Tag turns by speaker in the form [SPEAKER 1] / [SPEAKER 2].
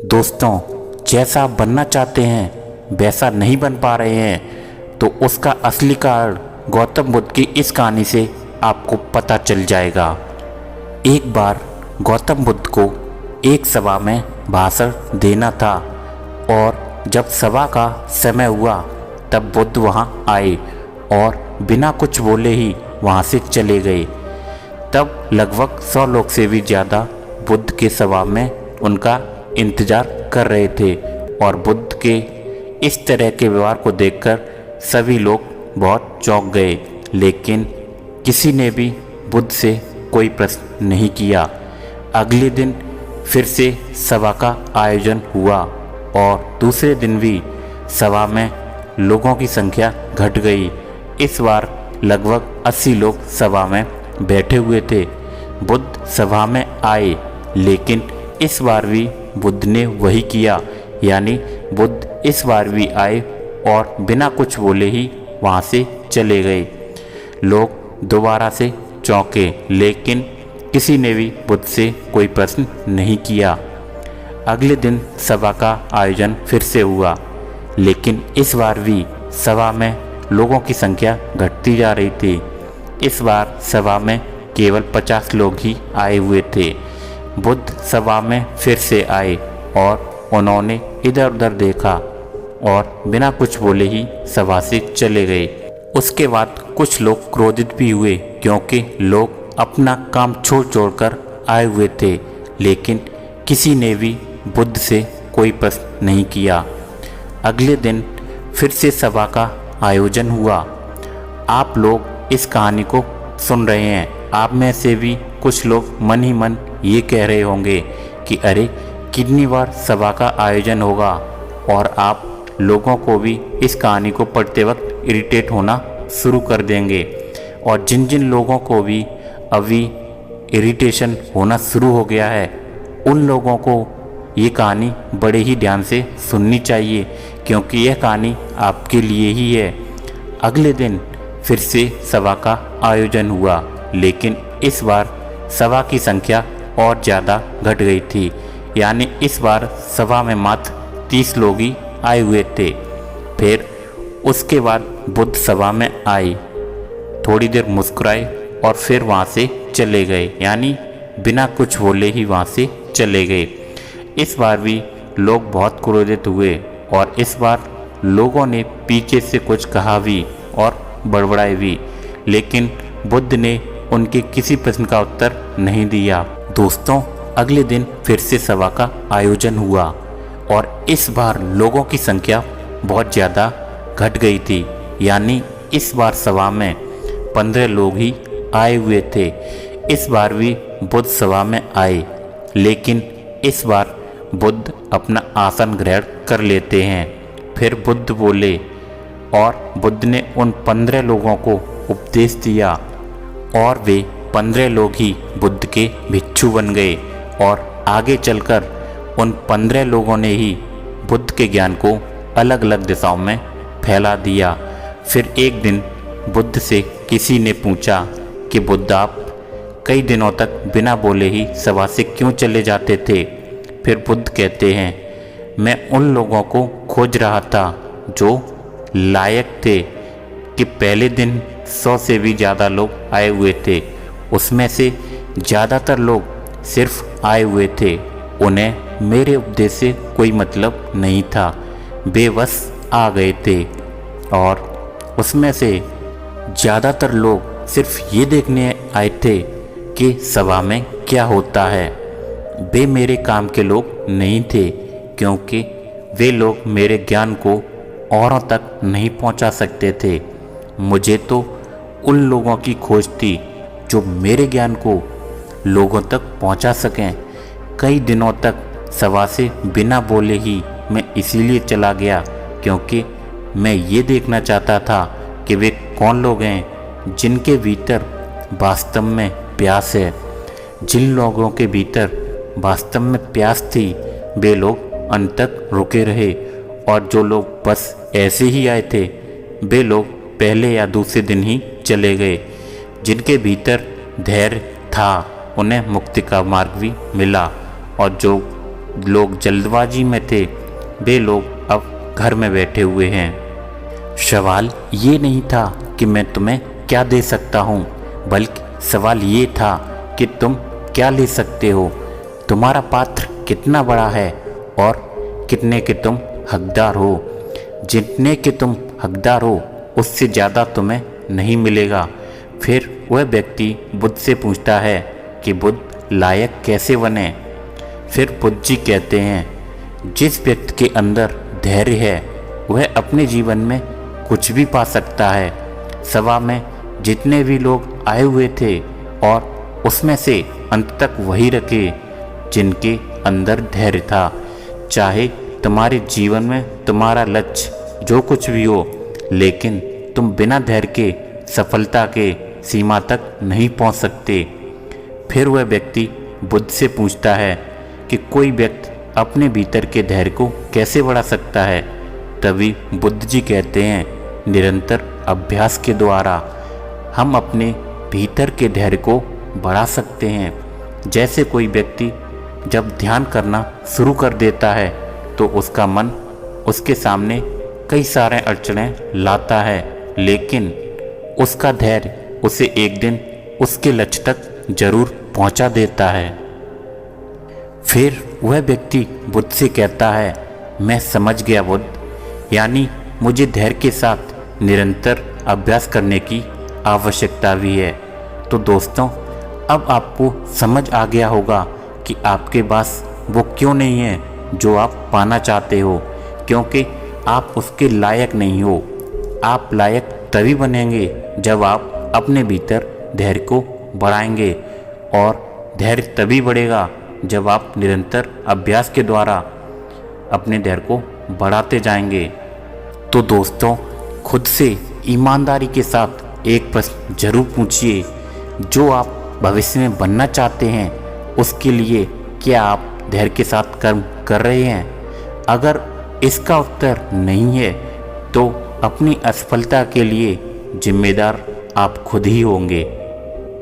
[SPEAKER 1] दोस्तों, जैसा आप बनना चाहते हैं वैसा नहीं बन पा रहे हैं तो उसका असली कारण गौतम बुद्ध की इस कहानी से आपको पता चल जाएगा। एक बार गौतम बुद्ध को एक सभा में भाषण देना था और जब सभा का समय हुआ तब बुद्ध वहां आए और बिना कुछ बोले ही वहां से चले गए। तब लगभग 100 लोग से भी ज़्यादा बुद्ध के सभा में उनका इंतज़ार कर रहे थे और बुद्ध के इस तरह के व्यवहार को देखकर सभी लोग बहुत चौंक गए, लेकिन किसी ने भी बुद्ध से कोई प्रश्न नहीं किया। अगले दिन फिर से सभा का आयोजन हुआ और दूसरे दिन भी सभा में लोगों की संख्या घट गई। इस बार लगभग 80 लोग सभा में बैठे हुए थे। बुद्ध सभा में आए, लेकिन इस बार भी बुद्ध ने वही किया, यानी बुद्ध इस बार भी आए और बिना कुछ बोले ही वहाँ से चले गए। लोग दोबारा से चौंके, लेकिन किसी ने भी बुद्ध से कोई प्रश्न नहीं किया। अगले दिन सभा का आयोजन फिर से हुआ, लेकिन इस बार भी सभा में लोगों की संख्या घटती जा रही थी। इस बार सभा में केवल 50 लोग ही आए हुए थे। बुद्ध सभा में फिर से आए और उन्होंने इधर उधर देखा और बिना कुछ बोले ही सभा से चले गए। उसके बाद कुछ लोग क्रोधित भी हुए, क्योंकि लोग अपना काम छोड़ कर आए हुए थे, लेकिन किसी ने भी बुद्ध से कोई प्रश्न नहीं किया। अगले दिन फिर से सभा का आयोजन हुआ। आप लोग इस कहानी को सुन रहे हैं। आप में से भी कुछ लोग मन ही मन ये कह रहे होंगे कि अरे कितनी बार सभा का आयोजन होगा, और आप लोगों को भी इस कहानी को पढ़ते वक्त इरिटेट होना शुरू कर देंगे। और जिन जिन लोगों को भी अभी इरिटेशन होना शुरू हो गया है, उन लोगों को ये कहानी बड़े ही ध्यान से सुननी चाहिए, क्योंकि यह कहानी आपके लिए ही है। अगले दिन फिर से सभा का आयोजन हुआ, लेकिन इस बार सभा की संख्या और ज़्यादा घट गई थी, यानी इस बार सभा में मात्र 30 लोग ही आए हुए थे। फिर उसके बाद बुद्ध सभा में आए, थोड़ी देर मुस्कुराए और फिर वहाँ से चले गए, यानी बिना कुछ बोले ही वहाँ से चले गए। इस बार भी लोग बहुत क्रोधित हुए और इस बार लोगों ने पीछे से कुछ कहा भी और बड़बड़ाए भी, लेकिन बुद्ध ने उनके किसी प्रश्न का उत्तर नहीं दिया। दोस्तों, अगले दिन फिर से सभा का आयोजन हुआ और इस बार लोगों की संख्या बहुत ज़्यादा घट गई थी, यानी इस बार सभा में 15 लोग ही आए हुए थे। इस बार भी बुद्ध सभा में आए, लेकिन इस बार बुद्ध अपना आसन ग्रहण कर लेते हैं। फिर बुद्ध बोले और बुद्ध ने उन 15 लोगों को उपदेश दिया और वे 15 लोग ही बुद्ध के भिक्षु बन गए और आगे चलकर उन 15 लोगों ने ही बुद्ध के ज्ञान को अलग अलग दिशाओं में फैला दिया। फिर एक दिन बुद्ध से किसी ने पूछा कि बुद्ध, आप कई दिनों तक बिना बोले ही सभा से क्यों चले जाते थे? फिर बुद्ध कहते हैं, मैं उन लोगों को खोज रहा था जो लायक थे कि पहले दिन 100 से भी ज़्यादा लोग आए हुए थे। उसमें से ज़्यादातर लोग सिर्फ आए हुए थे, उन्हें मेरे उपदेश से कोई मतलब नहीं था, वे बस आ गए थे। और उसमें से ज़्यादातर लोग सिर्फ ये देखने आए थे कि सभा में क्या होता है। वे मेरे काम के लोग नहीं थे, क्योंकि वे लोग मेरे ज्ञान को औरों तक नहीं पहुंचा सकते थे। मुझे तो उन लोगों की खोज थी जो मेरे ज्ञान को लोगों तक पहुंचा सकें। कई दिनों तक सभा से बिना बोले ही मैं इसीलिए चला गया, क्योंकि मैं ये देखना चाहता था कि वे कौन लोग हैं जिनके भीतर वास्तव में प्यास है। जिन लोगों के भीतर वास्तव में प्यास थी, वे लोग अंत तक रुके रहे, और जो लोग बस ऐसे ही आए थे, वे लोग पहले या दूसरे दिन ही चले गए। जिनके भीतर धैर्य था, उन्हें मुक्ति का मार्ग भी मिला, और जो लोग जल्दबाजी में थे वे लोग अब घर में बैठे हुए हैं। सवाल ये नहीं था कि मैं तुम्हें क्या दे सकता हूँ, बल्कि सवाल ये था कि तुम क्या ले सकते हो। तुम्हारा पात्र कितना बड़ा है और कितने के तुम हकदार हो। जितने के तुम हकदार हो उससे ज़्यादा तुम्हें नहीं मिलेगा। फिर वह व्यक्ति बुद्ध से पूछता है कि बुद्ध लायक कैसे बने। फिर बुद्ध जी कहते हैं जिस व्यक्ति के अंदर धैर्य है वह अपने जीवन में कुछ भी पा सकता है। सभा में जितने भी लोग आए हुए थे और उसमें से अंत तक वही रखे जिनके अंदर धैर्य था। चाहे तुम्हारे जीवन में तुम्हारा लक्ष्य जो कुछ भी हो, लेकिन तुम बिना धैर्य के सफलता के सीमा तक नहीं पहुंच सकते। फिर वह व्यक्ति बुद्ध से पूछता है कि कोई व्यक्ति अपने भीतर के धैर्य को कैसे बढ़ा सकता है। तभी बुद्ध जी कहते हैं निरंतर अभ्यास के द्वारा हम अपने भीतर के धैर्य को बढ़ा सकते हैं। जैसे कोई व्यक्ति जब ध्यान करना शुरू कर देता है तो उसका मन उसके सामने कई सारे अड़चनें लाता है, लेकिन उसका धैर्य उसे एक दिन उसके लक्ष्य तक जरूर पहुंचा देता है। फिर वह व्यक्ति बुद्ध से कहता है मैं समझ गया बुद्ध, यानी मुझे धैर्य के साथ निरंतर अभ्यास करने की आवश्यकता भी है। तो दोस्तों, अब आपको समझ आ गया होगा कि आपके पास वो क्यों नहीं है जो आप पाना चाहते हो, क्योंकि आप उसके लायक नहीं हो। आप लायक तभी बनेंगे जब आप अपने भीतर धैर्य को बढ़ाएंगे, और धैर्य तभी बढ़ेगा जब आप निरंतर अभ्यास के द्वारा अपने धैर्य को बढ़ाते जाएंगे। तो दोस्तों, खुद से ईमानदारी के साथ एक प्रश्न जरूर पूछिए, जो आप भविष्य में बनना चाहते हैं उसके लिए क्या आप धैर्य के साथ कर्म कर रहे हैं। अगर इसका उत्तर नहीं है तो अपनी असफलता के लिए जिम्मेदार आप खुद ही होंगे।